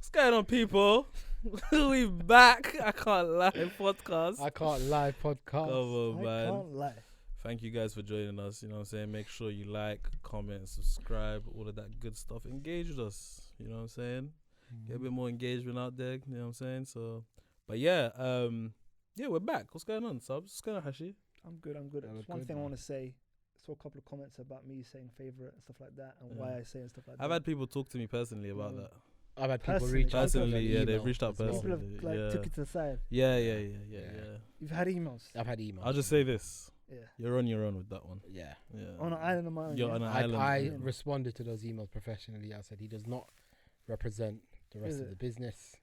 What's going on, people? We back. I can't lie podcast. I can't lie podcast. Come on, man. I can't lie. Thank you guys for joining us. You know what I'm saying? Make sure you like, comment, subscribe, all of that good stuff. Engage with us. You know what I'm saying? Get a bit more engagement out there. You know what I'm saying? So, but yeah, we're back. What's going on, Subz? What's going on, Hashi? I'm good. Just one thing I want to say. I saw a couple of comments about me saying favorite and stuff like that, and why I say and stuff like that. I've had people talk to me personally about that. I've had people Personally, reach out. Personally, to yeah, email they've reached out as well. People personally. have like took it to the side. Yeah. You've had emails. I've had emails. I'll just say this. Yeah. You're on your own with that one. Yeah. On an island of my own. You're yeah. on an I island. responded to those emails professionally. I said he does not represent the rest of the business.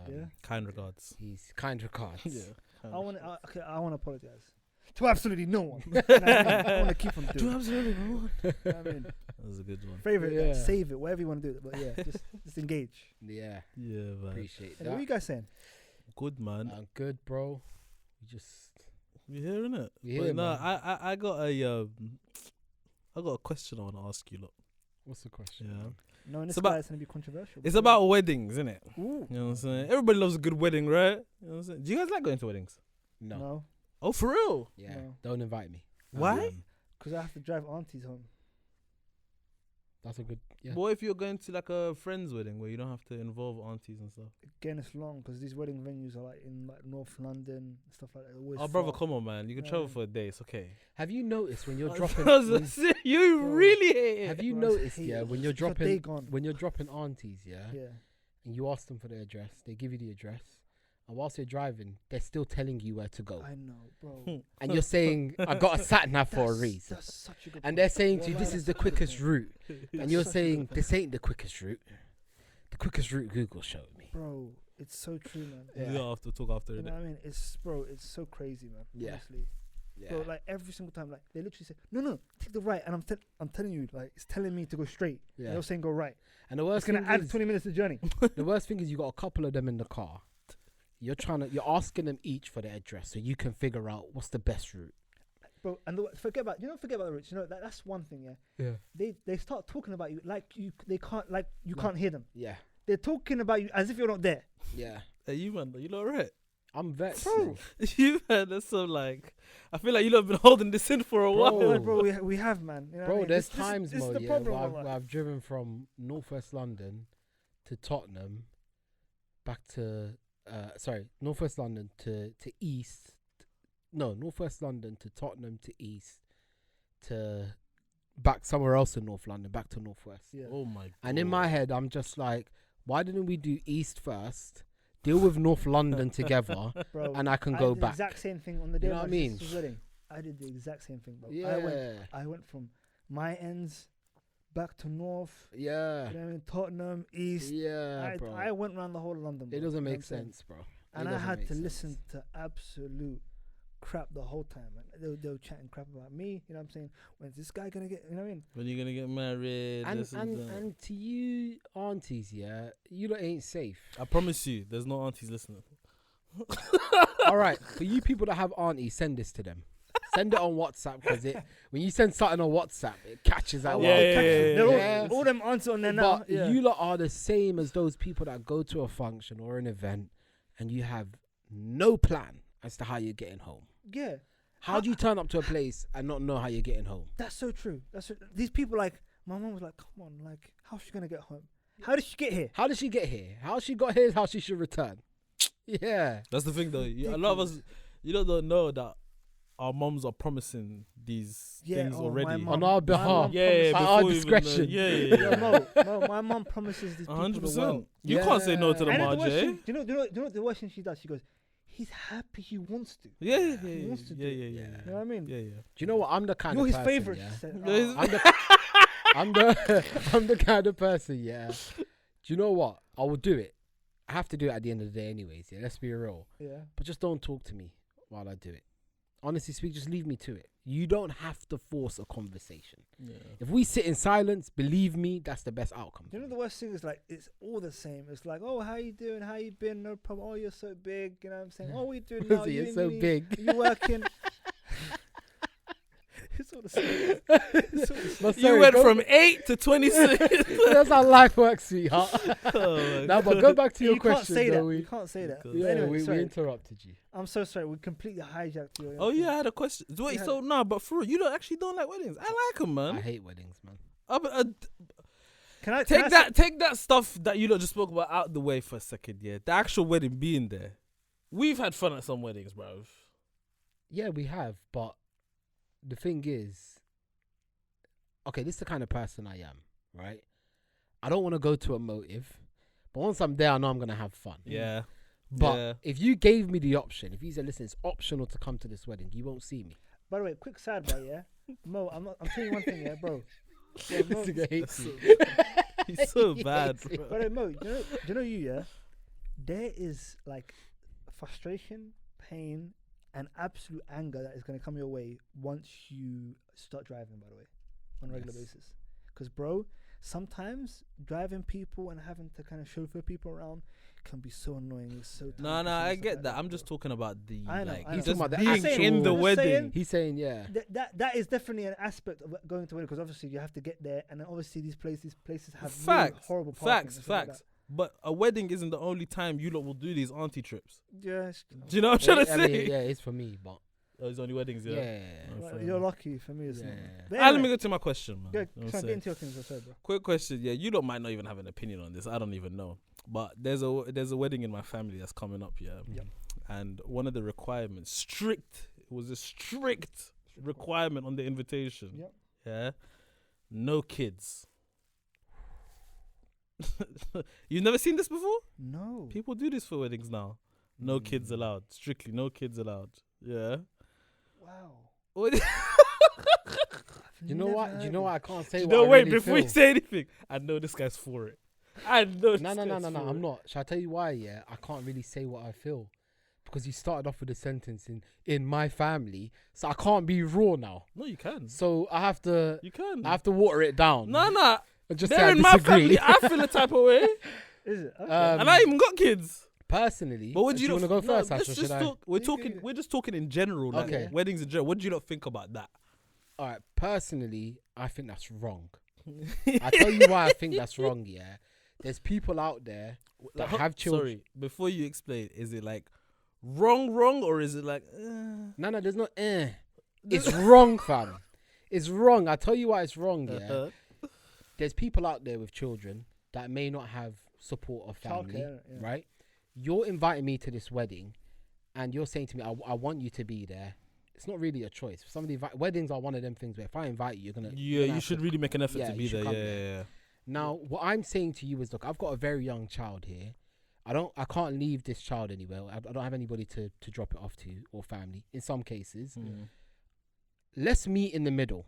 Yeah. Kind regards. He's kind regards. Yeah. I want to apologize to absolutely no one. I want to keep on doing. To absolutely no one. You know what I mean, That was a good one. favorite, Yeah. save it, whatever you want to do. But yeah, just engage. Yeah. Yeah, man. Appreciate And what are you that. guys saying? Good, man. Good, bro. We just You hearing it? We But hear, no, man. I got a question I want to ask you, lot. What's the question? Yeah. Knowing It's this about- guy is going to be controversial. It's about weddings, isn't it? Ooh. You know what I'm saying? Everybody loves a good wedding, right? You know what I'm saying? Do you guys like going to weddings? No. No, Oh, for real? Yeah. No. Don't invite me. Why? because I have to drive aunties home. That's a good. Yeah. What if you're going to like a friend's wedding where you don't have to involve aunties and stuff? Again, it's long because these wedding venues are like in like North London, stuff like that. Always Oh, brother, far. come on, man. You can Yeah. travel for a day. It's okay. Have you noticed when you're dropping? You Bro. really hate it. Have you Bro, I noticed? hate Yeah. it. When you're It's a day dropping. gone. When you're dropping aunties, yeah, Yeah. and you ask them for their address, they give you the address, and whilst you're driving, they're still telling you where to go, I know, bro. and you're saying, "I got a sat nav for a reason," That's such a good and point. they're saying to you, Wallahi, "This is that's the such a good quickest point. route," and That's you're such a saying, good point. "This ain't the quickest route. The quickest route Google showed me." Bro, it's so true, man. Yeah. You have to talk after You it. know what I mean? It's so crazy, man. Yeah. Honestly. Yeah. Bro, like every single time, like they literally say, no, take the right, and I'm telling you, like it's telling me to go straight. Yeah. They're saying go right. And the It's worst gonna thing add is, 20 minutes to the journey. the worst thing is, you got a couple of them in the car. You're asking them each for their address so you can figure out what's the best route. Bro, and forget about the routes. You know that's one thing. Yeah, Yeah. they start talking about you like they can't can't hear them. Yeah. They're talking about you as if you're not there. Yeah. Hey, you man, you not right? I'm vexed. Bro. You man, that's so like. I feel like you lot have been holding this in for a while. Bro. Bro, we have, man. You know what I Bro, mean? there's This- times, this is Mo, the yeah, problem, where wallah. I've driven from northwest London to Tottenham, back to northwest London to east. No, northwest London to Tottenham to east to back somewhere else in North London, back to northwest. Yeah. Oh my god. And in my head, I'm just like, why didn't we do east first, deal with North London together, Bro, and I can I go did the back? exact same thing on the day You know of what my I mean? sister's wedding. I did the exact same thing, bro. Yeah. I went from my ends back to north. Yeah. You know what I mean? Tottenham, east. Yeah, bro. I went around the whole of London. Bro. It doesn't You know make what I'm saying? sense, bro. And It I doesn't had make to sense. listen to absolute crap the whole time, man. They were chatting crap about me. You know what I'm saying? When's this guy gonna get? You know what I mean? When you gonna get married? And this that. and to you aunties, yeah, you lot ain't safe. I promise you, there's no aunties listening. All right, for you people that have aunties, send this to them. Send it on WhatsApp, because when you send something on WhatsApp, it catches out. Yeah, yeah, They're yeah. all them answers on there now. But Yeah. you lot are the same as those people that go to a function or an event and you have no plan as to how you're getting home. Yeah, How do you turn up to a place and not know how you're getting home? that's so true. These people, like my mom was like, "Come on, like how's she gonna get home? How did she get here?" How did she get here? How she got here is how she should return. Yeah. That's the thing, though. A lot of us, you don't know that our moms are promising these things oh, already. my mum- On our my behalf. mum Yeah, yeah, promised- At our before we even know- discretion. Yeah. Mo, my mum promises these people the 100%. world. You can't say no to the And then the worst Marjay. thing- do you know the worst thing she does? She goes, "He's happy. He wants to." Yeah, yeah, He yeah, wants to do it. yeah. You know what I mean? Yeah. Do you know what? I'm the kind You're of his person, favorite. yeah? She said, Yeah, "Oh." I'm the kind of person, yeah. Do you know what? I will do it. I have to do it at the end of the day anyways, yeah. Let's be real. Yeah. But just don't talk to me while I do it. Honestly speak, just leave me to it. You don't have to force a conversation. Yeah. If we sit in silence, believe me, that's the best outcome. You know the worst thing is like it's all the same. It's like, "Oh, how you doing? How you been? No problem. Oh, you're so big." You know what I'm saying? "Oh, what you doing now? You're You so uni? big. You working?" It's But You sorry, went go- from 8 to 26. That's how life works, sweetheart. Oh, Now, but go back to your You can't question, say though. that. We, You can't say that. Because- But yeah, anyway, we sorry. interrupted you. I'm so sorry. We completely hijacked you. Oh yeah, I had a question. Wait, Yeah. so nah, but for real, you don't like weddings. I like them, I man. hate weddings, man. Can I Take that stuff that you lot just spoke about out the way for a second. Yeah, the actual wedding being there. We've had fun at some weddings, bro. Yeah, we have, but the thing is, okay, this is the kind of person I am, right? I don't want to go to a motive, but once I'm there, I know I'm gonna have fun. Yeah, But yeah. if you gave me the option, if you said, listen, it's optional to come to this wedding, you won't see me. By the way, quick sidebar, yeah. Mo, I'm telling you one thing, yeah, bro. Yeah, Mo, This nigga hates so- me. He's so He bad, hates me. bro. by the way, Mo, do you know you, yeah? There is like frustration, pain, and absolute anger that is gonna come your way once you start driving. By the way, on a regular Yes. basis, because bro, sometimes driving people and having to kind of chauffeur people around can be so annoying. It's so No, time-consuming, I stuff get like that. I'm just talking about the I know, like I know. He's just talking about the being actual- in the I'm just wedding. saying- He's saying, yeah. That is definitely an aspect of going to wedding, because obviously you have to get there, and then obviously these places have really Facts, horrible parking facts, and stuff like facts. But a wedding isn't the only time you lot will do these auntie trips. that. Yes, Do you know what I'm trying to I mean, say? yeah, it's for me, but Oh, it's only weddings, yeah. yeah. Oh, well, fair you're enough. lucky. For me, it's not. Yeah. But Let me anyway, go to my question, man. go, You know what I'm try and saying? get into your things, I said, bro. Quick question, yeah. You lot might not even have an opinion on this. I don't even know. But there's a wedding in my family that's coming up, yeah. Yep. And one of the requirements, it was a strict requirement on the invitation. Yep. Yeah. No kids. You've never seen this before? No. People do this for weddings now. No kids allowed. Strictly no kids allowed. Yeah. Wow. What- Do you know what? Do you know what? I can't say what no, I wait, really before you feel. say anything, I know this guy's for it. I know No, this no, no, guy's no, no. for I'm it. not. Shall I tell you why? Yeah, I can't really say what I feel because you started off with a sentence in my family, so I can't be raw now. No, you can. So I have to water it down. No. And just say They're I in my disagree. family. I feel a type of way. Is it? Okay. And I even got kids. Personally, But what do do you you want to not go no, first, Ash, let's or just should I? talk, we're You talking. go. We're just talking in general. Like Okay. weddings in general. What do you not think about that? All right, personally, I think that's wrong. I tell you why I think that's wrong. Yeah, there's people out there that have children. Sorry, before you explain, is it like wrong, or is it like? No, there's no. It's wrong, fam. It's wrong. I tell you why it's wrong. Yeah, there's people out there with children that may not have support of family, Childcare, yeah. right? You're inviting me to this wedding, and you're saying to me, I want you to be there. It's not really a choice. Somebody weddings are one of them things where if I invite you, you're gonna. Yeah, you're gonna you have should to really make an effort yeah, to you be should there. come Yeah, there. yeah, yeah. Now, what I'm saying to you is, look, I've got a very young child here. I can't leave this child anywhere. I don't have anybody to drop it off to or family. In some cases, let's meet in the middle.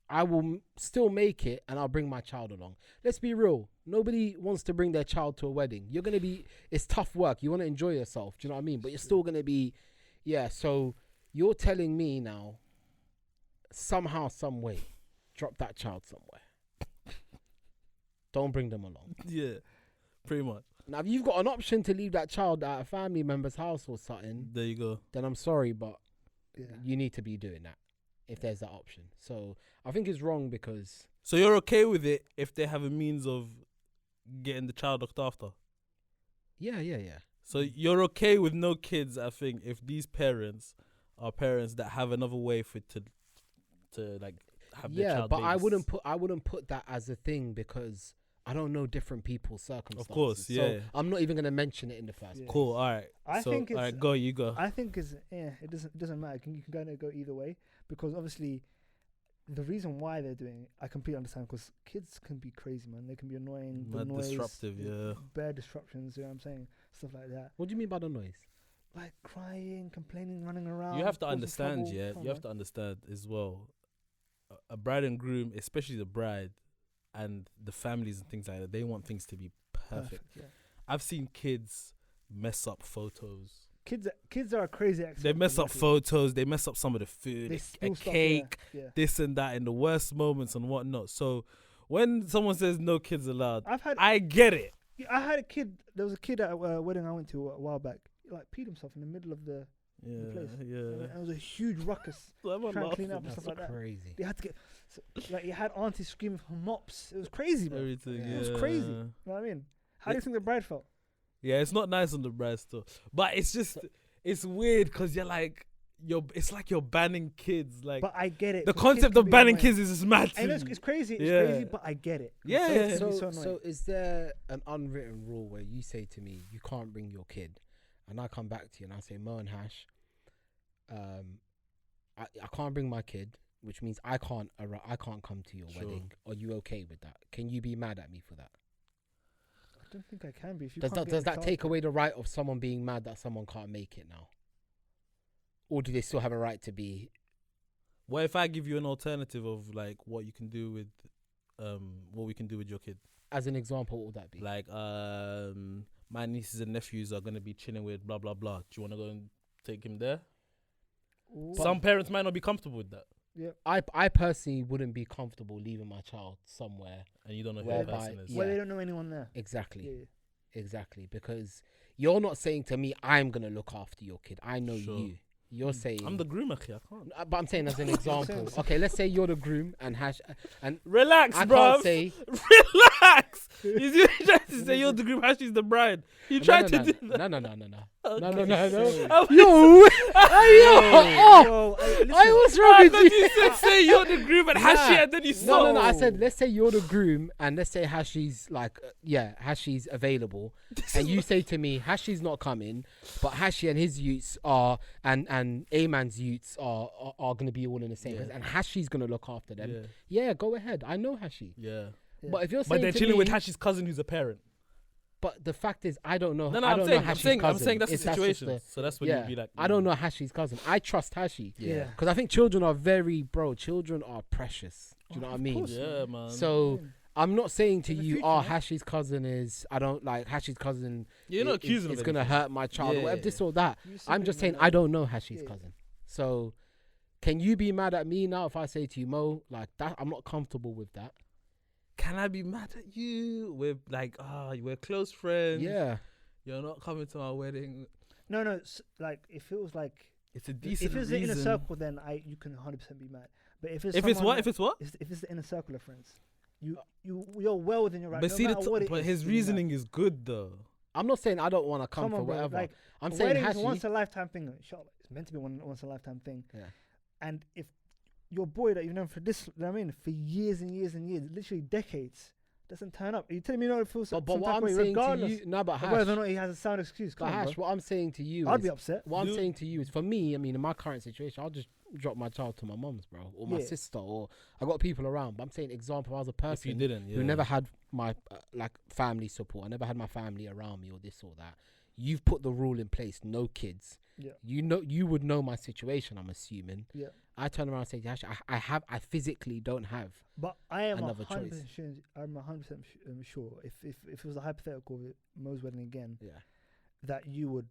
I will still make it, and I'll bring my child along. Let's be real. Nobody wants to bring their child to a wedding. It's tough work. You want to enjoy yourself. Do you know what I mean? But you're still gonna be, yeah. So you're telling me now, somehow, some way, drop that child somewhere. Don't bring them along. Yeah, pretty much. Now, if you've got an option to leave that child at a family member's house or something, There you go. then I'm sorry, but Yeah. you need to be doing that if there's that option. So I think it's wrong because So you're okay with it if they have a means of getting the child looked after. yeah. So you're okay with no kids, I think, if these parents are parents that have another way to like have their Yeah, child. but I babys. wouldn't put that as a thing because I don't know different people's circumstances. course, yeah. So I'm not even gonna mention it in the first Yeah. place. Cool. All right. I so, think all it's- right. Go. You go. I think it doesn't matter. You can kind of go either way, because obviously the reason why they're doing it, I completely understand, because kids can be crazy, man. They can be annoying, the Mad noise, disruptive, yeah. bare disruptions. You know what I'm saying? Stuff like that, What do you mean by the noise? like crying, complaining, running around. You have to causing understand, trouble. yeah. Come You have on, to understand as well. A bride and groom, especially the bride and the families and things like that, they want things to be man. perfect. Yeah. I've seen kids mess up photos. Kids are crazy. They mess up photos. They mess up some of the food, They a spill stuff, cake, Yeah. this and that, in the worst moments and whatnot. So when someone says no kids allowed, I get it. I had a kid. There was a kid at a wedding I went to a while back. Like peed himself in the middle of the the place. Yeah. And it was a huge ruckus. I'm Trying to clean up and That's stuff like that. crazy. They had to get, like, you had aunties screaming for mops. It was crazy, bro. Everything. Yeah. Yeah. It was crazy. You know what I mean? How do you think the bride felt? Yeah, it's not nice on the bride still, but it's just it's weird because you're like it's like you're banning kids. Like But I get it. the 'cause kids concept can of be banning annoying. kids is just mad. I to know it's me. crazy. It's Yeah. crazy, but I get it. 'Cause Yeah, kids yeah. can be So annoying. is there an unwritten rule where you say to me, you can't bring your kid, and I come back to you and I say, Mo and Hash, I can't bring my kid, which means I can't come to your Sure. wedding. Are you okay with that? Can you be mad at me for that? I don't think I can be. If you Does can't that get the take child away the right of someone being mad that someone can't make it now? Or do they still have a right to be? What if I give you an alternative of like what you can do with, what we can do with your kid? As an example, what would that be? Like, my nieces and nephews are gonna be chilling with blah blah blah. Do you want to go and take him there? Ooh. Some parents might not be comfortable with that, Yeah. I personally wouldn't be comfortable leaving my child somewhere. and you don't know who the Whereby- person is. Yeah. Well, they don't know anyone there. Exactly. Yeah. Exactly. Because you're not saying to me, I'm going to look after your kid. I know Sure. you. You're saying. I'm the groom, akhi, I can't. But I'm saying as an example. sense. Okay, let's say you're the groom and Hash. And Relax, I bro. can't say. Relax. You trying to say you're the groom, Ashley's the bride. You tried to do that. No. No. Okay. Yo, yo, oh, what's wrong I with thought you? you said say you're the groom and Hashi, Nah. and then you saw. No. I said let's say you're the groom and let's say Hashi's like Hashi's available, and you say to me Hashi's not coming, but Hashi and his youths are and Ayman's youths are going to be all in the same Yeah. place, and Hashi's going to look after them. Yeah. Yeah, go ahead. I know Hashi, Yeah. but if you're saying But they're to chilling with me- Hashi's cousin who's a parent. But the fact is, I don't know. No, I I'm don't saying, know I'm Hashi's saying, cousin. I'm saying that's the It's- just situation. the- So that's when yeah, you'd be like, I don't know Hashi's cousin. I trust Hashi. Yeah. Because I think children are children are precious. Do you know what I mean? course. Yeah, man. So I'm not saying to In the you, future, oh, man. Hashi's cousin is, I don't like Hashi's cousin. You're not accusing It's of going to anything. hurt my child Yeah, or whatever, yeah, this or that. You I'm see just it, saying, man. I don't know Hashi's Yeah. cousin. So can you be mad at me now if I say to you, Mo, like that, I'm not comfortable with that? Can I be mad at you? We're like, we're close friends. Yeah. You're not coming to our wedding. No. Like if it was like It's a decent if it's reason. the inner circle, then you can 100% be mad. But if it's If it's someone what? that- If it's what? if it's the inner circle of friends, you're well within your right. But no see, matter what it but is, his to be mad. reasoning is good though. I'm not saying I don't want to come for on, bro. whatever. Like, I'm a saying wedding is a Hashi. once a lifetime thing. Inshallah. It's meant to be once a lifetime thing. Yeah. And if your boy that you've known for this, you know what I mean, for years and years and years, literally decades, doesn't turn up. Are you telling me not to feel some But what type of I'm way, saying to regardless you, no, but of Hash, whether or not he has a sound excuse? but Come on, Hash, bro. what I'm saying to you I'd is, be upset. what I'm Dude. saying to you is, for me, I mean, in my current situation, I'll just drop my child to my mum's, bro, or my Yeah. sister, or I got people around. But I'm saying, example, I was a person If you didn't, yeah. who never had my like family support. I never had my family around me or this or that. You've put the rule in place, no kids. Yeah. You would know my situation, I'm assuming. Yeah. I turn around and say, Hash, I physically don't have. But I am Another 100% choice. sure. I'm 100% sure. If it was a hypothetical with Mo's wedding again, Yeah. that you would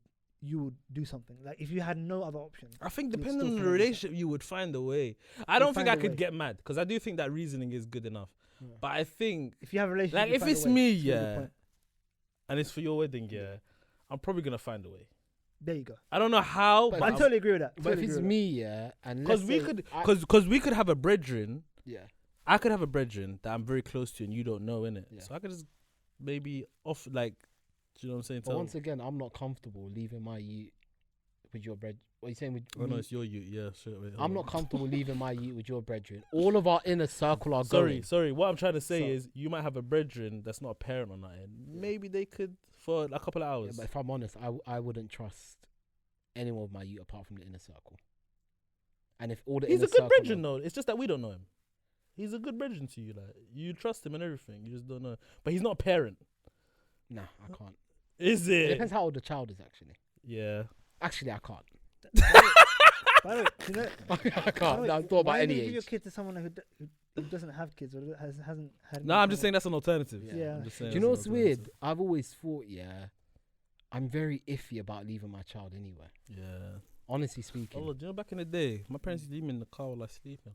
do something. Like if you had no other option. I think You'd depending still on the find yourself. relationship, you would find a way. I don't think find I a could way. get mad because I do think that reasoning is good enough. Yeah. But I think, If you have a relationship, like, you if find a it's way. me, That's a good yeah, point. and it's for your wedding, yeah, I'm probably gonna find a way. There you go. I don't know how, But but I I'm- totally agree with that. But Totally if it's agree with me, yeah, and Because let's we say could, I- because we could have a brethren. yeah. I could have a brethren that I'm very close to, and you don't know, innit? Yeah. So I could just maybe off, like, do you know what I'm saying? But Tell- once again, I'm not comfortable leaving my youth with your bread. What are you saying with oh no, me? it's your you. Yeah, sure. Wait, hold I'm on. not comfortable leaving my youth with your brethren. All of our inner circle are Sorry, going. sorry. What I'm trying to say So- is, you might have a brethren that's not a parent or nothing. Maybe they could for a couple of Yeah, hours. but if I'm honest, I wouldn't trust anyone of my youth apart from the inner circle. And if all the He's inner a good circle brethren are- though. It's just that we don't know him. He's a good brethren to you. Like, you trust him and everything. You just don't know. But he's not a parent. Nah, I can't. Is It it? depends how old the child is. Yeah. Actually, I can't. By the way, you know, I can't. No, I'm talking about why any do you give your age. kid to someone who doesn't have kids or hasn't had? No, I'm just saying that's an alternative. Yeah. I'm just saying Do you know that's what's an weird? alternative. I've always thought, yeah, I'm very iffy about leaving my child anywhere. Yeah. Honestly speaking. Oh, do you know back in the day, my parents used to leave me in the car while I was sleeping.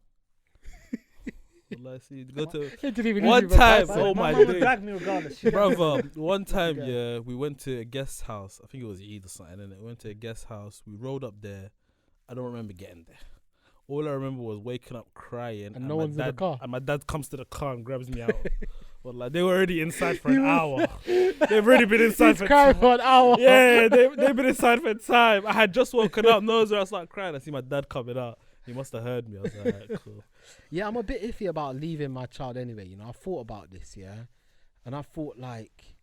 Wallah, see, go to It didn't even one leave you time. person. Oh my mum would days. drag me regardless. She'd Brother, one time, Yeah. yeah, we went to a guest house. I think it was Eid or something. And we went to a guest house. We rode up there. I don't remember getting there. All I remember was waking up crying, And no my one's in the dad, car. And my dad comes to the car and grabs me out. Well, like they were already inside for an hour. They've already been inside He's for crying time. for an hour. Yeah, they've been inside for time. I had just woken up. Nose where I started crying. I see my dad coming out. He must have heard me. I was like, alright, cool. Yeah, I'm a bit iffy about leaving my child anyway. You know, I thought about this, yeah, and I thought like,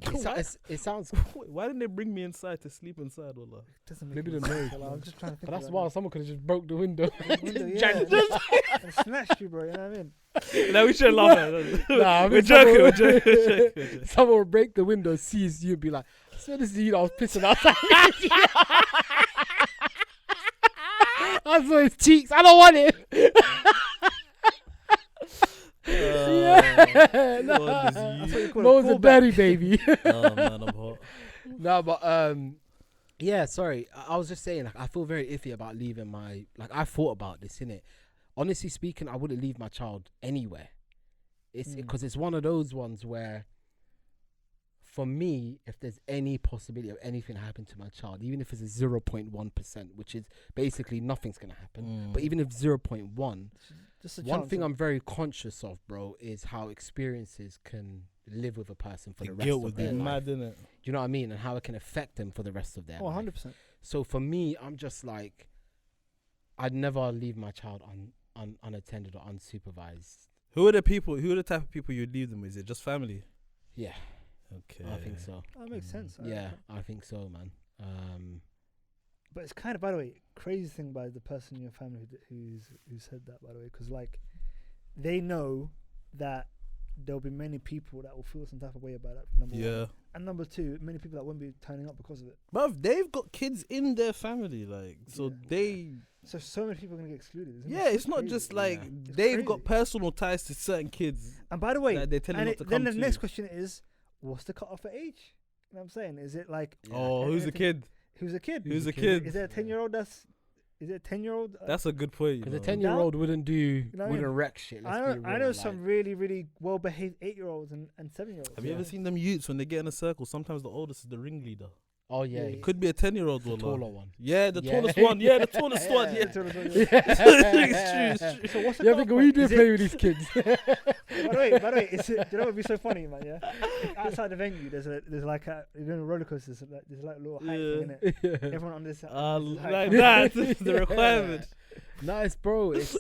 it sounds. Wait, why didn't they bring me inside to sleep inside? Wallah? Doesn't make Maybe any the sense, noise, wallah. I'm just trying to think. But that's about why it. someone could have just broke the window. Window, yeah. Jacked And snatched you, bro. You know what I mean? No, we should laugh at it. Nah, I mean, We're joking. We're joking. Someone will break the window, sees you, and be like, "I swear this is you that was pissing outside." I saw his cheeks. I don't want it. Yeah. God, Nah. this That's what you call Mo's a a callback. daddy baby. Oh man, I'm hot. No, but yeah, sorry. I was just saying, like, I feel very iffy about leaving my. Like, I thought about this, innit? Honestly speaking, I wouldn't leave my child anywhere. It's because it's one of those ones where, for me, if there's any possibility of anything happening to my child, even if it's a 0.1%, which is basically nothing's gonna happen, but even if 0.1, Just a one chance thing of- I'm very conscious of, bro, is how experiences can live with a person for The the rest guilt of would their be life. mad, innit? Do you know what I mean? And how it can affect them for the rest of their Oh, life. 100%. So for me, I'm just like, I'd never leave my child unattended or unsupervised. Who are the people? Who are the type of people you'd leave them with? Is it just family? Yeah, Okay. I think so. That makes sense. Yeah, I think so, man. But it's kind of, by the way, crazy thing by the person in your family who said that, by the way, because like they know that there'll be many people that will feel some type of way about that. Number Yeah. one, and number two, many people that won't be turning up because of it. But they've got kids in their family, like, so Yeah. they. So many people are gonna get excluded. It's Yeah, so it's not crazy. just like Yeah. It's they've crazy. got personal ties to certain kids. And by the way, that they tell you and not to then come the to. next question is, what's the cutoff for age? You know what I'm saying? Is it like Oh, who's the kid? who's a kid? Who's the kid? kid? Is there a 10-year-old that's? Is it a 10-year-old? That's a good point. Because a you know. 10-year-old wouldn't know what I wouldn't mean? wreck shit. Let's I be know real, some like. really, really well-behaved 8-year-olds and 7-year-olds. Have you ever seen them youths when they get in a circle? Sometimes the oldest is the ringleader. Oh yeah, Yeah, It could be a 10-year-old the one. taller one. Yeah, the Yeah. tallest one. Yeah, the tallest one. Yeah. Yeah. It's true. So what's the Yeah, cutoff because point? we do Is it- play with these kids. By the way, do you know what would be so funny, man? Yeah, if outside the venue, there's like you're doing a roller coaster. There's like a little height thing in it. Everyone on this. Like that. This is the requirement. Nice, bro. It's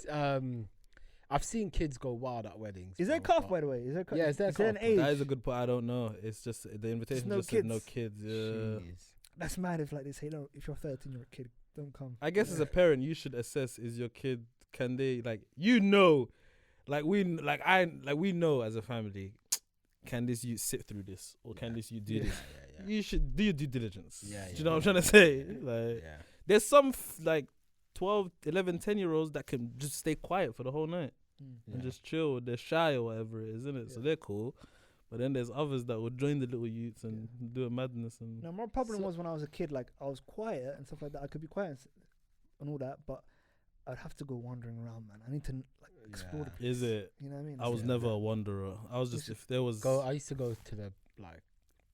I've seen kids go wild at weddings. Is there a bro, cutoff, but- by the way? Is there? Yeah, is there a an cutoff? age? That is a good point. I don't know. It's just the invitation no just said no kids. kids. Yeah. Jeez. That's mad. If like they say no, if you're 13, you're a kid. Don't come. I guess as a parent, you should assess: is your kid, can they, like, you know, we know as a family, can this you sit through this, or can this you do this? Yeah. You should do your due diligence. Yeah, Do you know what I'm trying to say? Like, Yeah. there's some like 12, 11, 10-year-olds that can just stay quiet for the whole night and just chill. They're shy or whatever it is, isn't it? So Yeah. they're cool. But then there's others that will join the little youths and do a madness and. No, my problem So- was when I was a kid. Like I was quiet and stuff like that. I could be quiet and all that, but I'd have to go wandering around, man. I need to like explore the place. Is it? You know what I mean? I was Yeah. never a wanderer. I was just, if there was. I used to go to the like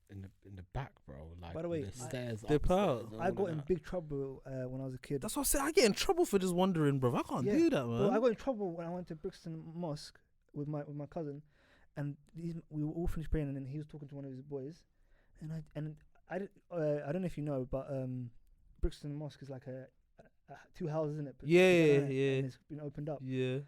in the back, bro. Like By the way, the stairs. Dip upstairs, out. and I all got of in that. big trouble when I was a kid. That's what I said. I get in trouble for just wandering, bro. I can't Yeah. do that, man. Well, I got in trouble when I went to Brixton Mosque with my cousin, and we were all finished praying, and then he was talking to one of his boys, and I don't know if you know, but Brixton Mosque is like a 2 houses in it. Yeah, and yeah. it's been opened up, Yeah.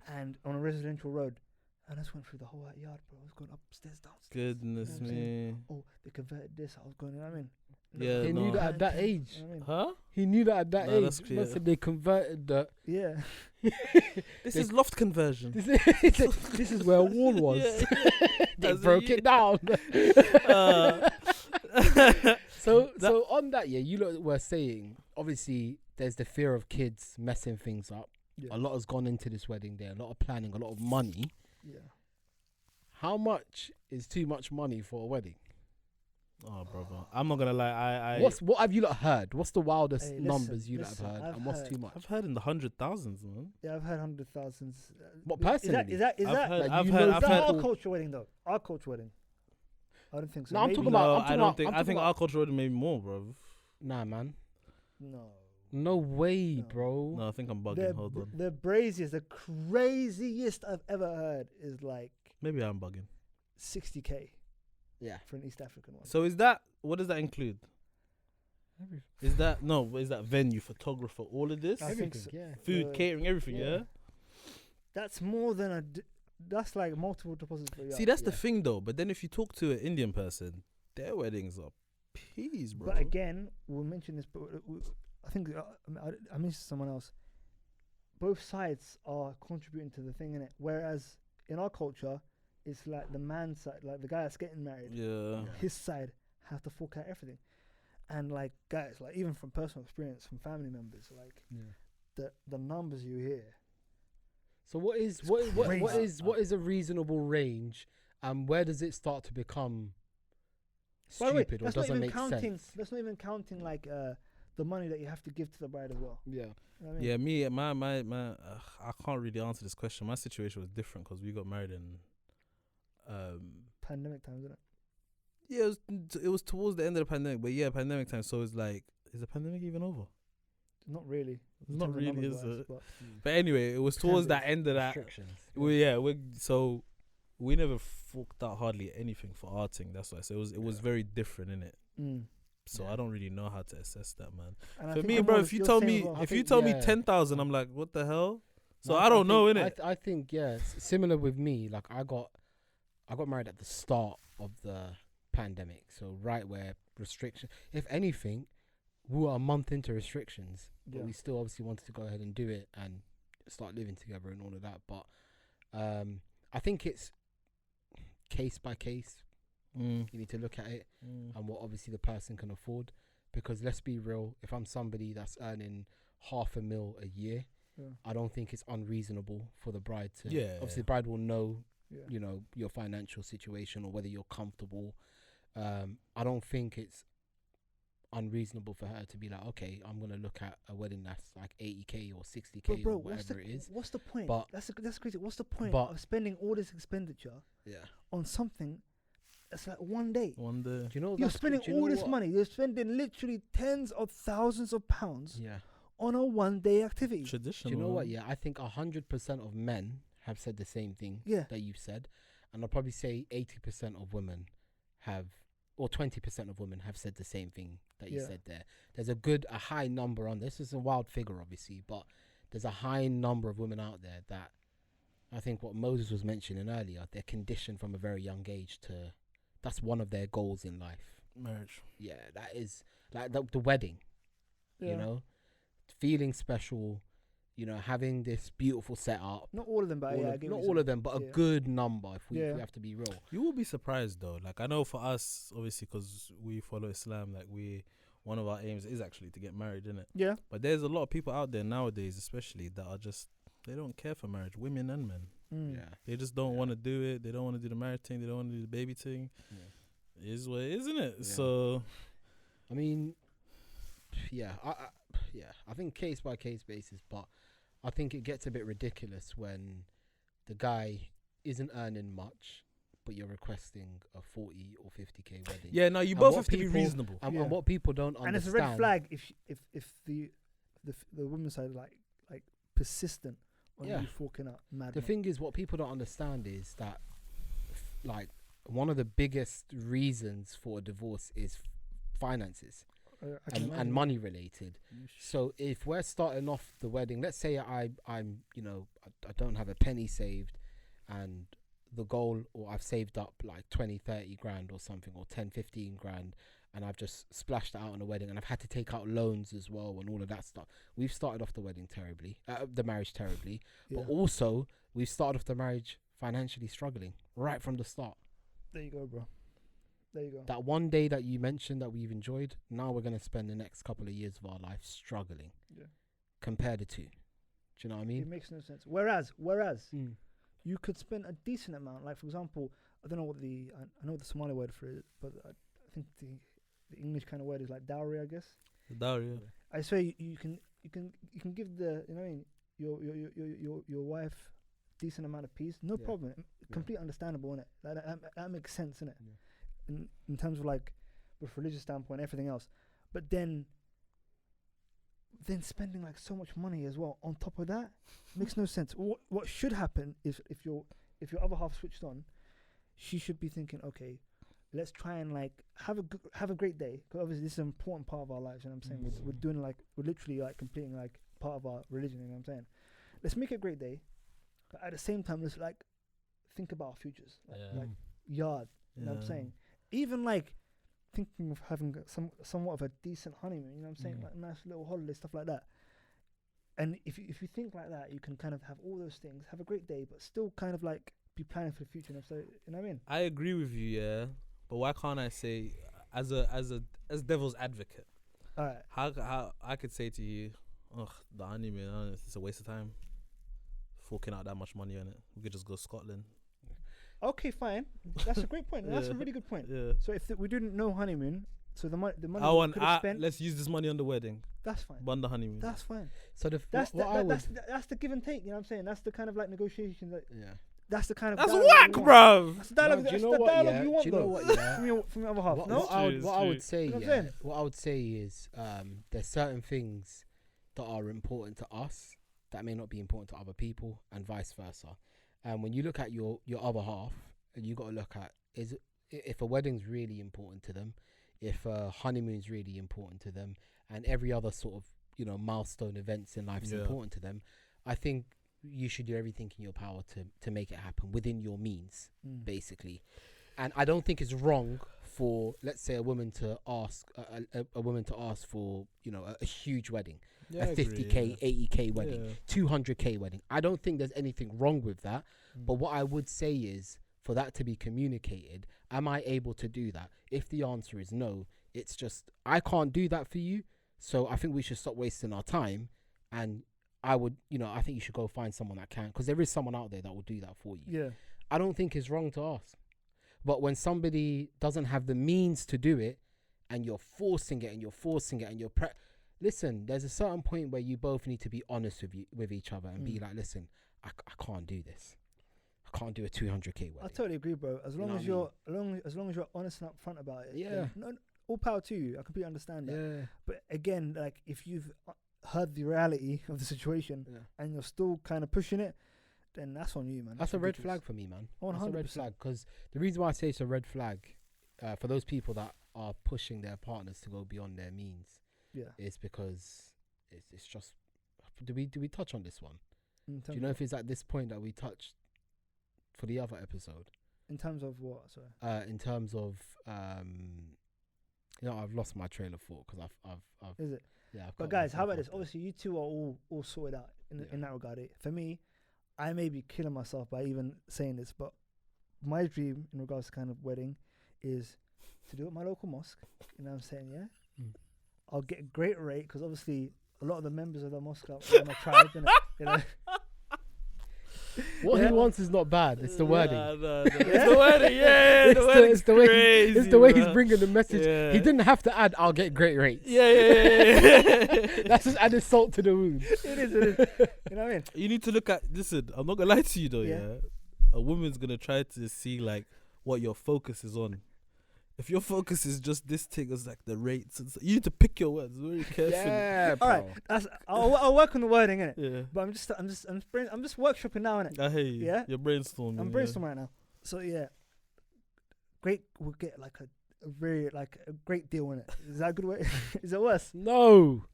and on a residential road, and I just went through the whole yard, bro. I was going upstairs, downstairs. Goodness You know what I'm me. Oh, they converted this. I was going. You know what I mean? Yeah, He no. knew that at that age. You know what I mean? Huh? He knew that at that Nah, that's age. clear. Must have they converted the. Yeah. This They- is loft conversion. This is where a wall was. Yeah. They That's broke it. it down. Uh, So That- so on that, yeah, you lot were saying obviously there's the fear of kids messing things up. Yeah. A lot has gone into this wedding. There, a lot of planning, a lot of money. Yeah. How much is too much money for a wedding? Oh, brother, I'm not gonna lie. What have you lot heard? What's the wildest Hey, numbers you lot listen, have heard, I've and what's heard- too much? I've heard in the 100,000s, man. Yeah, I've heard 100,000s. What, Is that personally? is that I've heard. like, I've you heard. know is I've that heard. our culture wedding though? Our culture wedding. I don't think so. No, I'm Maybe- talking about- No, I'm I talking don't about- think. I'm I think talking our culture would maybe more, bro. Nah, man. No. No way, No. bro. No, I think I'm bugging. Hold on. The braziest, the craziest I've ever heard is like Maybe I'm bugging. 60K Yeah. for an East African one. So is that? What does that include? Is that no? Is that venue, photographer, all of this? I think Everything, so. yeah. Food, catering, everything. yeah. Yeah. That's more than that's like multiple deposits for a See, yacht. that's the thing, though. But then if you talk to an Indian person, their weddings are peas, bro. But again, we'll mention this, but I think I mentioned someone else. Both sides are contributing to the thing, innit? Whereas in our culture, it's like the man's side, like the guy that's getting married, Yeah. his side have to fork out everything. And like guys, like even from personal experience, from family members, like the numbers you hear. So what is crazy. what is a reasonable range, and where does it start to become By the way, stupid or that's not doesn't even make counting. sense? That's not even counting like the money that you have to give to the bride as well. Yeah. You know what I mean? Yeah, my I can't really answer this question. My situation was different because we got married in, Pandemic times, isn't it? yeah, it was towards the end of the pandemic, but yeah, pandemic time. So it's like, is the pandemic even over? Not really. It's in not terms of really, numbers is wise, it? but But anyway, it was towards that end of that. Restrictions. So we never forked out hardly anything for our thing. That's why. So it was very different, innit? So Yeah. I don't really know how to assess that, man. And I For think me, everyone bro, was- if you you're tell saying me as well. I if you think, tell me yeah. 10,000, I'm like, what the hell? So No, I don't know, think- innit? I think similar with me. Like I got married at the start of the pandemic, so right where restriction. If anything, we were a month into restrictions, but Yeah. we still obviously wanted to go ahead and do it and start living together and all of that. But I think it's case by case. You need to look at it and what obviously the person can afford. Because let's be real, if I'm somebody that's earning $500,000 a year, I don't think it's unreasonable for the bride to. Yeah. Obviously, the bride will know, Yeah. you know, your financial situation or whether you're comfortable. I don't think it's unreasonable for her to be like, okay, I'm gonna look at a wedding that's like 80K or 60K But bro, or whatever it is. what's the point? But- That's crazy. What's the point but- of spending all this expenditure Yeah. on something that's like one day? One day. Do you know You're that's- spending do you know all this what? money. You're spending literally tens of thousands of pounds Yeah. on a one-day activity. Do Traditional. you know what? Yeah, I think 100% of men have said the same thing Yeah. that you've said, and I'll probably say 80% of women have, or 20% of women have said the same thing that you Yeah. said there. There's a high number on this. Is a wild figure, obviously, but there's a high number of women out there that I think what Moses was mentioning earlier, they're conditioned from a very young age to. That's one of their goals in life. Marriage. Yeah, that is like the wedding. You Yeah. know, feeling special. You know, having this beautiful setup. Not all of them, but yeah, I get Not what you're all of saying. them, but Yeah. a good number. If we Yeah. have to be real. You will be surprised though. Like I know for us, obviously, because we follow Islam, like one of our aims is actually to get married, innit? Yeah. But there's a lot of people out there nowadays, especially that are just they don't care for marriage, women and men. Yeah. They just don't want to do it. They don't want to do the marriage thing. They don't want to do the baby thing. It is what it is, isn't it? Yeah. So I mean, yeah, I think case by case basis, but I think it gets a bit ridiculous when the guy isn't earning much, but you're requesting a 40 or 50K wedding. yeah, no, you And both what have to be people- reasonable. And, Yeah. and what people don't And it's a understand. red flag if the women's side like persistent on Yeah. you forking out mad. The money. thing is, what people don't understand is that, like, one of the biggest reasons for a divorce is finances I can and imagine. money related. So if we're starting off the wedding, let's say I'm you know I don't have a penny saved, and the goal, or I've saved up like 20-30 grand or something, or 10-15 grand, and I've just splashed it out on a wedding, and I've had to take out loans as well and all of that stuff. We've started off the marriage terribly, Yeah. but also we've started off the marriage financially struggling right from the start. There you go, bro. There you go. That one day that you mentioned that we've enjoyed, now we're going to spend the next couple of years of our life struggling. Yeah. Compare the two. Do you know what I It mean? makes no sense. Whereas Mm. you could spend a decent amount. Like for example, I don't know what I know the Somali word for it, but think the English kind of word is like dowry, I guess. The dowry. Yeah. I swear you can give the, you know what I mean, your wife decent amount of peace, no problem. Completely understandable, innit? That makes sense, innit? Yeah. In terms of like with religious standpoint, everything else, but then spending like so much money as well on top of that makes no sense. What should happen is if your other half switched on, she should be thinking, okay, let's try and like have a great day, because obviously this is an important part of our lives. You know what I'm saying? We're doing like, we're literally like completing like part of our religion. You know what I'm saying? Let's make it a great day, but at the same time, let's like think about our futures, like yard. You know what I'm saying? Even like thinking of having somewhat of a decent honeymoon. You know what I'm saying? Like nice little holiday, stuff like that. And if you think like that, you can kind of have all those things, have a great day, but still kind of like be planning for the future. You know what I mean? I agree with you, yeah. But why can't I say, as devil's advocate, All right. how I could say to you, the honeymoon, it's a waste of time. Forking out that much money on it, we could just go to Scotland. Okay, fine. That's a great point. That's a really good point. Yeah. So if we didn't know honeymoon, so the money we could have spent. Let's use this money on the wedding. That's fine. On the honeymoon. That's fine. So That's the give and take. You know what I'm saying? That's the kind of like negotiation that. Yeah. That's the kind of. That's dialogue whack, you want. bruv. That's the dialogue. No, That's do the you know what, dialogue yeah? you want, Do you know though. what, yeah? From your other half. What, No. what I would say, You know what I'm yeah. saying? What I would say is, there's certain things that are important to us that may not be important to other people, and vice versa. And when you look at your other half, and you got to look at if a wedding's really important to them, if a honeymoon's really important to them, and every other sort of milestone events in life is important to them, I think you should do everything in your power to make it happen within your means, basically. And I don't think it's wrong for, let's say, a woman to ask for a huge wedding, a 50k, 80k wedding, 200k wedding. I don't think there's anything wrong with that. But what I would say is, for that to be communicated, am I able to do that? If the answer is no, it's just, I can't do that for you. So I think we should stop wasting our time. And I think you should go find someone that can, because there is someone out there that will do that for you. Yeah. I don't think it's wrong to ask. But when somebody doesn't have the means to do it, and you're forcing it, and listen, there's a certain point where you both need to be honest with each other and be like, listen, I can't do this. I can't do a 200k wedding. I totally agree, bro. As long as you're honest and upfront about it. Yeah. No, all power to you. I completely understand that. Yeah. But again, like if you've heard the reality of the situation and you're still kind of pushing it, then that's on you, man. That's a red flag for me, man. 100%. That's a red flag, because the reason why I say it's a red flag for those people that are pushing their partners to go beyond their means, is because it's just. Do we touch on this one? Do you know if it's at this point that we touched for the other episode? In terms of what? Sorry. In terms of I've lost my trail of thought, because I've. Is it? Yeah. But guys, how about this? Obviously, you two are all sorted out in that regard. For me, I may be killing myself by even saying this, but my dream in regards to kind of wedding is to do it at my local mosque. You know what I'm saying? Yeah. I'll get a great rate, because obviously a lot of the members of the mosque are my tribe, innit? What he wants is not bad. It's the wording. No. It's the wording. Yeah, it's the way crazy, it's the way bro. he's bringing the message. Yeah. He didn't have to add, "I'll get great rates." Yeah. That's just added salt to the wound. It is. You know what I mean? You need to look at. Listen, I'm not gonna lie to you though. Yeah. Yeah, a woman's gonna try to see like what your focus is on. If your focus is just this thing, it's like the rates. You need to pick your words very carefully. Yeah, All right. I'll work on the wording, innit? Yeah. But I'm just workshopping now, innit? I hear you. Yeah? You're brainstorming. I'm brainstorming right now. So yeah, great. We'll get like a very like a great deal in it. Is that a good way? Is it worse? No.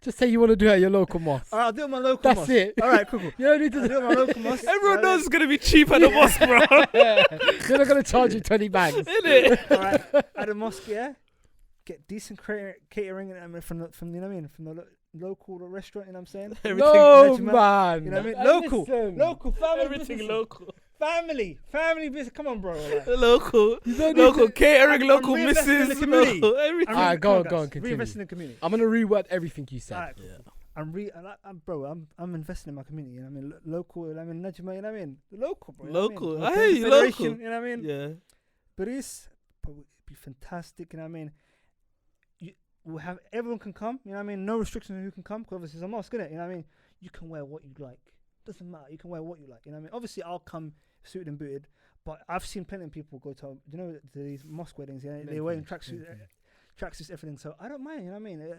Just say you want to do it at your local mosque. All right, I'll do it at my local That's mosque. it. All right, cool. You don't need to do it at my local mosque. Everyone knows it's gonna be cheap at the mosque, bro. They're not gonna charge you 20 bags. Innit? All right, at the mosque, yeah. Get decent catering and from the you know what I mean, from the local restaurant. You know what I'm saying? No, man. You know what I mean? Listen. Local family. Everything business. local. Family business. Come on, bro. Like. Local catering, local reinvesting in misses, the community. local everything. All right, go on, guys. continue. Reinvest in the community. I'm gonna reword everything you said. All right, cool. I'm investing in my community. You know what I mean? Local. You know what I mean? Najma, you know what I mean? Local, bro. Local. You know what I hear you, Federation, local. You know what I mean? Yeah. But it's be fantastic. You know what I mean? We'll have everyone can come. You know what I mean? No restrictions on who can come. Because obviously it's a mosque, innit? You know what I mean? You can wear what you like. Doesn't matter. You can wear what you like. You know what I mean? Obviously I'll come suited and booted, but I've seen plenty of people go to these mosque weddings. Yeah, they're wearing tracksuits, everything. So I don't mind. You know what I mean?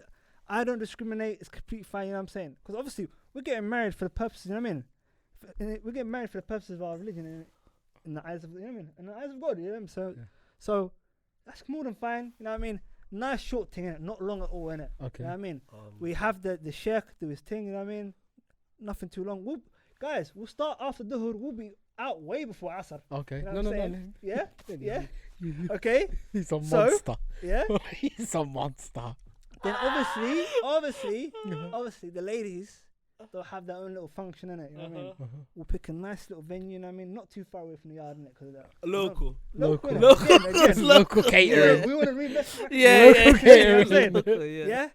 I don't discriminate. It's completely fine. You know what I'm saying? Because obviously we're getting married for the purposes. You know what I mean? We're getting married for the purposes of our religion in the eyes of, you know what I mean? In the eyes of God. You know what I mean? So that's more than fine. You know what I mean? Nice short thing, innit? Not long at all, innit? Okay. You know what I mean? We have the sheikh do his thing, you know what I mean? Nothing too long. We'll start after Dhuhr. We'll be out way before Asr. Okay. You know No. what I'm saying? Yeah? Yeah? Okay? He's a monster. Yeah? He's a monster. Then obviously, the ladies, they'll have their own little function, innit? You know what I mean? We'll pick a nice little venue, you know what I mean? Not too far away from the yard, innit? Cause Local. Again. Local catering. We want to reinvest. Local catering. You know what I'm saying? Yeah?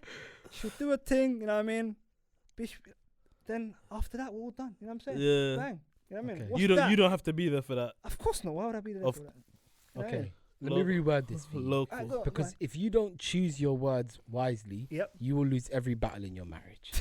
She'll do a thing, you know what I mean? Then after that, we're all done. You know what I'm saying? Yeah. Bang. You know what I mean? Okay. What's You don't have to be there for that. Of course not. Why would I be there for that? You know what I Okay. mean? Let me reword this for you. Local. Alright, go on, Because man. if you don't choose your words wisely, Yep. you will lose every battle in your marriage.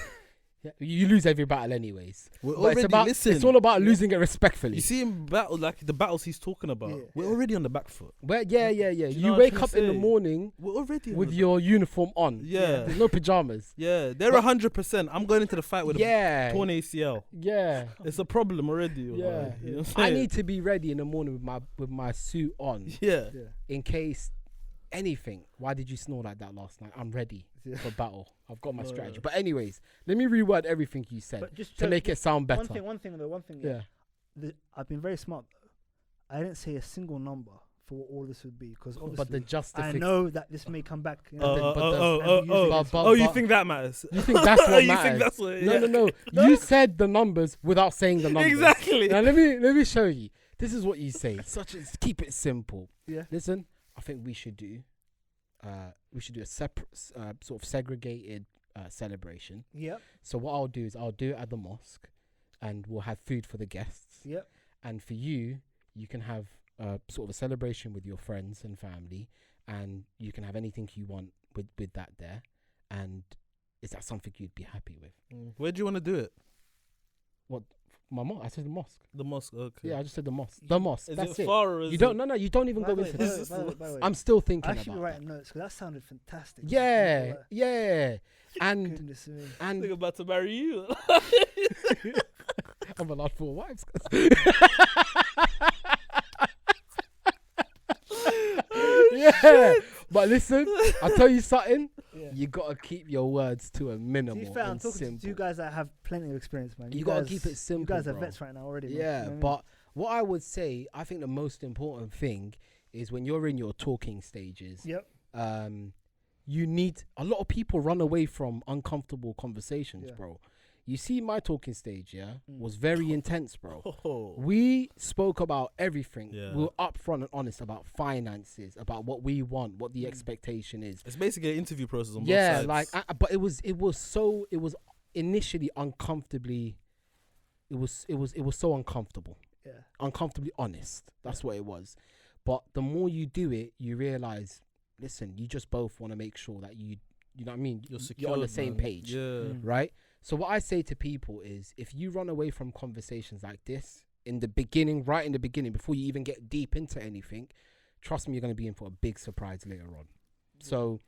Yeah, you lose every battle anyways. We're But it's already it's all about losing it respectfully. You see him battle, like the battles he's talking about. Yeah, We're yeah. already on the back foot. Well, yeah. you know You what I'm wake trying up to in the say? morning We're already on with the your uniform on. Yeah. There's no pajamas. Yeah, they're 100%. I'm going into the fight with a torn ACL. Yeah. It's a problem already. Yeah. You know what I'm I saying? need to be ready in the morning with my suit on Yeah. in case anything. Why did you snore like that last night? I'm ready for battle. I've got my strategy. But anyways, let me reword everything you said But just to make it sound better. One thing. Yeah. I've been very smart. I didn't say a single number for what all this would be because obviously But the I justification. know that this may come back. You know, You think that matters? You think that's what You matters? think that's what? No. You said the numbers without saying the numbers. Exactly. Now let me show you. This is what you say. Keep it simple. Yeah. Listen, I think we should do a separate sort of segregated celebration. Yep. So what I'll do is I'll do it at the mosque, and we'll have food for the guests. Yep. And for you can have sort of a celebration with your friends and family, and you can have anything you want with that there. And is that something you'd be happy with? Where do you want to do it? What? My mosque? I said the mosque. The mosque. Okay. Yeah, I just said the mosque. The mosque. Is That's it far or is You don't. it- No. You don't even By go the way, into by this. the way, I'm still I thinking should be about writing that. notes because that sounded fantastic. Yeah. And I think and I'm about to marry you. I'm allowed 4 wives. Yeah. But listen, I'll tell you something. Yeah. You gotta keep your words to a To minimum. be fair, I'm and talking simple. to you guys that have plenty of experience, man. You gotta keep it simple, You guys are bro. vets right now already. Man. Yeah, You know what I mean? but what I would say, I think the most important thing is when you're in your talking stages. Yep. You need a lot of people run away from uncomfortable conversations, bro. You see, my talking stage, was very intense, bro. We spoke about everything. Yeah. We were upfront and honest about finances, about what we want, what the expectation is. It's basically an interview process on both Yeah, sides. like, but it was initially uncomfortably. It was so uncomfortable. Yeah. Uncomfortably honest. That's what it was. But the more you do it, you realize, listen, you just both want to make sure that you know what I mean? You're on the same page. Yeah. Right? So what I say to people is, if you run away from conversations like this in the beginning, right in the beginning, before you even get deep into anything, trust me, you're going to be in for a big surprise later on. So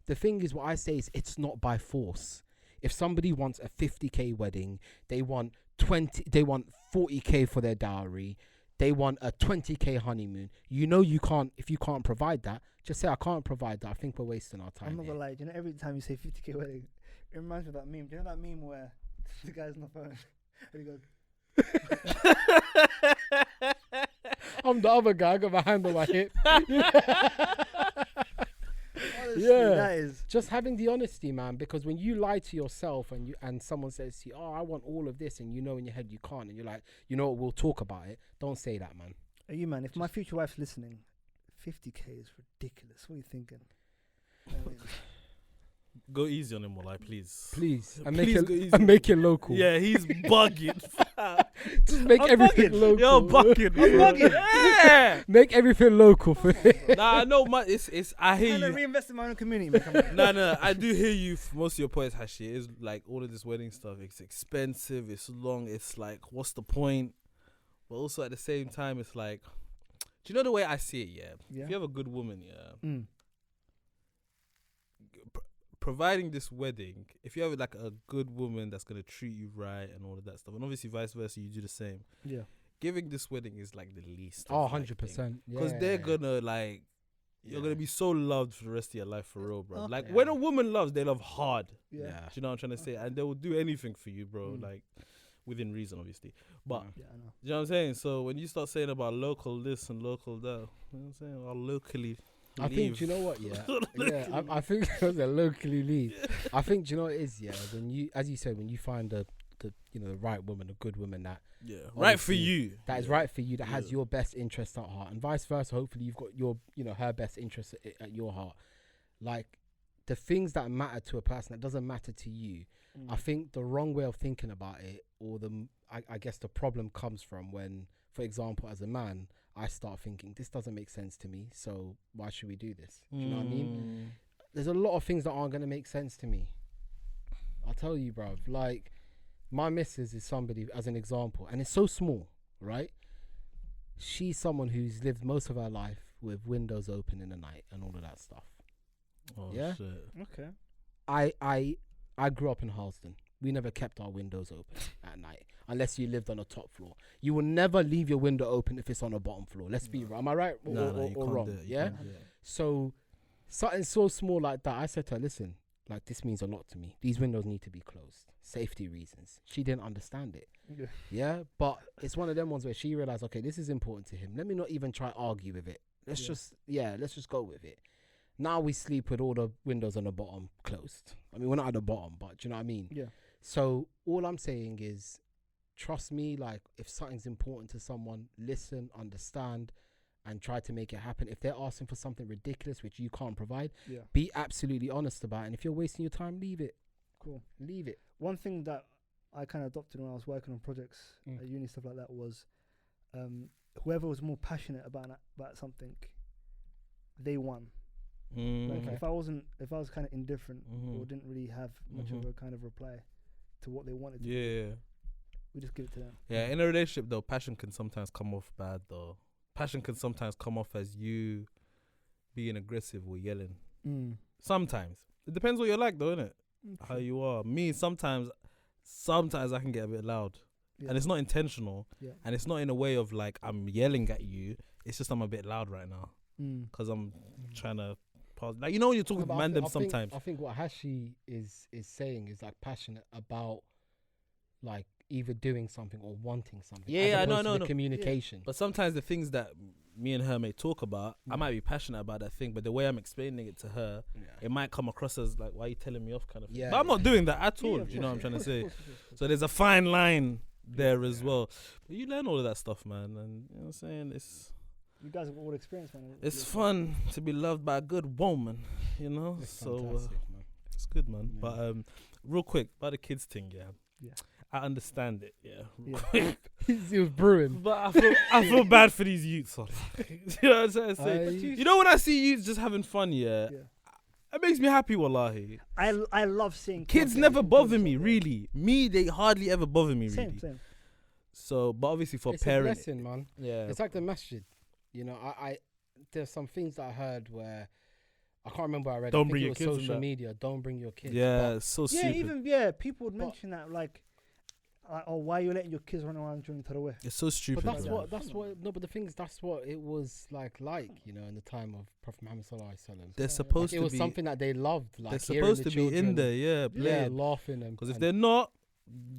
the thing is, what I say is, it's not by force. If somebody wants a 50k wedding, they want 40k for their dowry, they want a 20k honeymoon. You know, if you can't provide that, just say, I can't provide that. I think we're wasting our time. I'm not here. gonna lie. You know, every time you say 50k wedding, it reminds me of that meme. Do you know that meme where the guy's on the phone and he goes, I'm the other guy. I got my hand on my hip. honestly, Yeah. that is. Just having the honesty, man. Because when you lie to yourself and someone says to you, "Oh, I want all of this," and you know in your head you can't, and you're like, you know what, we'll talk about it. Don't say that, man. Are you, man? If my future wife's listening, 50k is ridiculous. What are you thinking? I mean, Go easy on him, Walai, please. Please, and Please go easy. make it local. Yeah, he's bugging. Just make I'm everything bugging. local. You're bucking. I'm bugging. Yeah. Make everything local for Nah, I know. It's. I hear Trying to you. reinvest in my own community, man. Come on. No, I do hear you. Most of your points, Hashi, is like all of this wedding stuff. It's expensive. It's long. It's like, what's the point? But also at the same time, it's like, do you know the way I see it? Yeah. Yeah. If you have a good woman, yeah, Mm. providing this wedding, if you have like a good woman that's gonna treat you right and all of that stuff, and obviously vice versa, you do the same. Yeah. Giving this wedding is like the least. Oh, of, like, 100%. because they're gonna like. You're gonna be so loved for the rest of your life, for real, bro. Okay. Like Yeah. when a woman loves, they love hard. Yeah. Yeah. Do you know what I'm trying to say? And they will do anything for you, bro. Mm. Like within reason, obviously. But Yeah, I know. you know what I'm saying? So when you start saying about local this and local that, you know what I'm saying? Or locally. I think, leave. do you know what? Yeah, yeah. I think it was a locally leave. I think, do you know what it is? Yeah, when you, as you said, when you find the the right woman, a good woman that Yeah, right for obviously you. that is Yeah. right for you, that has Yeah. your best interest at heart, and vice versa. Hopefully, you've got your her best interest at your heart. Like the things that matter to a person that doesn't matter to you. I think the wrong way of thinking about it, or I guess the problem comes from when, for example, as a man, I start thinking this doesn't make sense to me, so why should we do this? Do you know what I mean? There's a lot of things that aren't going to make sense to me. I'll tell you, bruv. Like, my missus is somebody, as an example, and it's so small, right? She's someone who's lived most of her life with windows open in the night and all of that stuff. Oh, Yeah? shit. Okay. I grew up in Harleston. We never kept our windows open at night unless you lived on a top floor. You will never leave your window open if it's on a bottom floor. Let's be real. Am I right or, No, or you can't wrong? do it. You Yeah? can't do it. So something so small like that, I said to her, listen, like this means a lot to me. These windows need to be closed. Safety reasons. She didn't understand it. Yeah. Yeah? But it's one of them ones where she realized, okay, this is important to him. Let me not even try to argue with it. Let's just go with it. Now we sleep with all the windows on the bottom closed. I mean, we're not at the bottom, but do you know what I mean? Yeah. So all I'm saying is, trust me, like if something's important to someone, listen, understand, and try to make it happen. If they're asking for something ridiculous which you can't provide, Yeah. be absolutely honest about it. And if you're wasting your time, leave it. Cool. Leave it. One thing that I kind of adopted when I was working on projects at uni, stuff like that, was whoever was more passionate about something, they won. Like Okay. if I was kind of indifferent Mhm. or didn't really have much of a kind of reply to what they wanted, Yeah. we just give it to them. Yeah, in a relationship though, passion can sometimes come off bad though. Passion can sometimes come off as you being aggressive or yelling. Sometimes. It depends what you're like though, innit? How you are. Me, sometimes I can get a bit loud. Yeah. And it's not intentional. Yeah. And it's not in a way of like I'm yelling at you. It's just I'm a bit loud right now. Because I'm trying to pause. Like, you know when you're talking No, but with I mandem think- sometimes. I think what Hashi is saying is like passionate about like either doing something or wanting something. Yeah, as yeah, I know, opposed to I the know. communication. But sometimes the things that me and her may talk about, I might be passionate about that thing, but the way I'm explaining it to her, it might come across as like, why are you telling me off kind of thing. Yeah, But I'm not doing that at all. Yeah, Do you know what I'm trying to say? Of course. So there's a fine line there as well. But you learn all of that stuff, man. And you know what I'm saying? You guys have all experience, man. It's fun to be loved by a good woman, you know? It's So fantastic, man. it's good, man. Yeah. But real quick, about the kids thing, yeah. Yeah. I understand it, yeah. Yeah. He was brewing. But I feel bad for these youths. You know what I'm saying? You know when I see youths just having fun, yeah, it makes me happy, wallahi. I love seeing Kids content never and bother content, me, yeah. really. Me, they hardly ever bother me, really. Same. So, but obviously for It's a parents, blessing, man. yeah. It's like the masjid. You know, I there's some things that I heard where I can't remember where I read. Don't I think bring it your was kids in social that. media. Don't bring your kids. Yeah, it's so Yeah, stupid. people would But- mention that like, oh, why are you letting your kids run around during Tarawih? It's so stupid. But bro. that's what. No, but the thing is, that's what it was like. You know, in the time of Prophet Muhammad sallallahu alaihi wasallam. They're Like, supposed it to was be. something that they loved. Like They're hearing supposed the to be in children, there, yeah, yeah, playing. laughing and Because if and- they're not,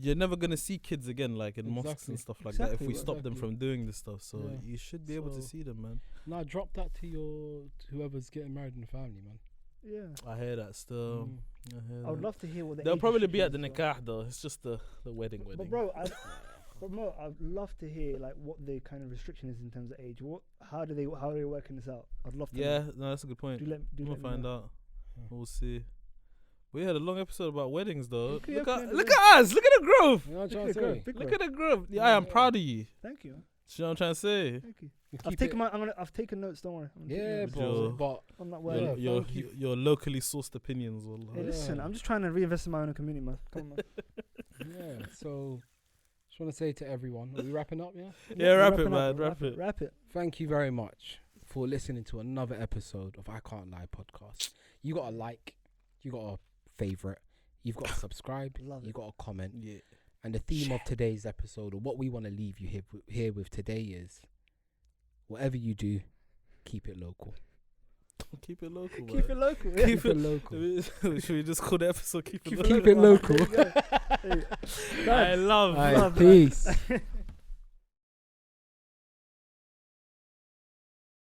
you're never gonna see kids again, like in mosques Exactly. and stuff like that. If Exactly, we stop them exactly. from doing this stuff, so Yeah. you should be able to So- see them, man. Nah, drop that to whoever's getting married in the family, man. Yeah. I hear that still. Mm. I hear I would that. love to hear what They'll age probably be restrictions at the are. nikah though. It's just the wedding. But bro, I'd love to hear like what the kind of restriction is in terms of age. How are they working this out? I'd love to. Yeah, know. no, that's a good point. Do let We'll me find know. out. Yeah. We'll see. We had a long episode about weddings, though. Okay, Look okay, at okay. look at us. Look at the growth. You know what I'm trying Big to growth, say? big Look growth. at the growth. Yeah, I am proud of you. Thank you. You know what I'm trying to say? Thank you. You I've keep taken it- I've taken notes. Don't worry. I'm taking Yeah, notes. bro. Joe. But I'm not Yeah, worried. thank you. Your locally sourced opinions. Wallah. Hey, listen, Yeah. I'm just trying to reinvest in my own community, man. Come on, man. yeah, so just want to say to everyone, are we wrapping up? Yeah. Yeah, wrap wrapping it, up, man. bro. Wrap it. Wrap it. Thank you very much for listening to another episode of I Can't Lie podcast. You got a like, you got a favorite, you've got to subscribe, Love you it. got a comment. Yeah. And the theme of today's episode, or what we want to leave you here with today, is whatever you do, keep it local. Keep it local, Keep it man. local. Keep it local. Should we just call the episode Keep It Keep Local? it local. There you go. Hey, I love Alright, Love, man. peace.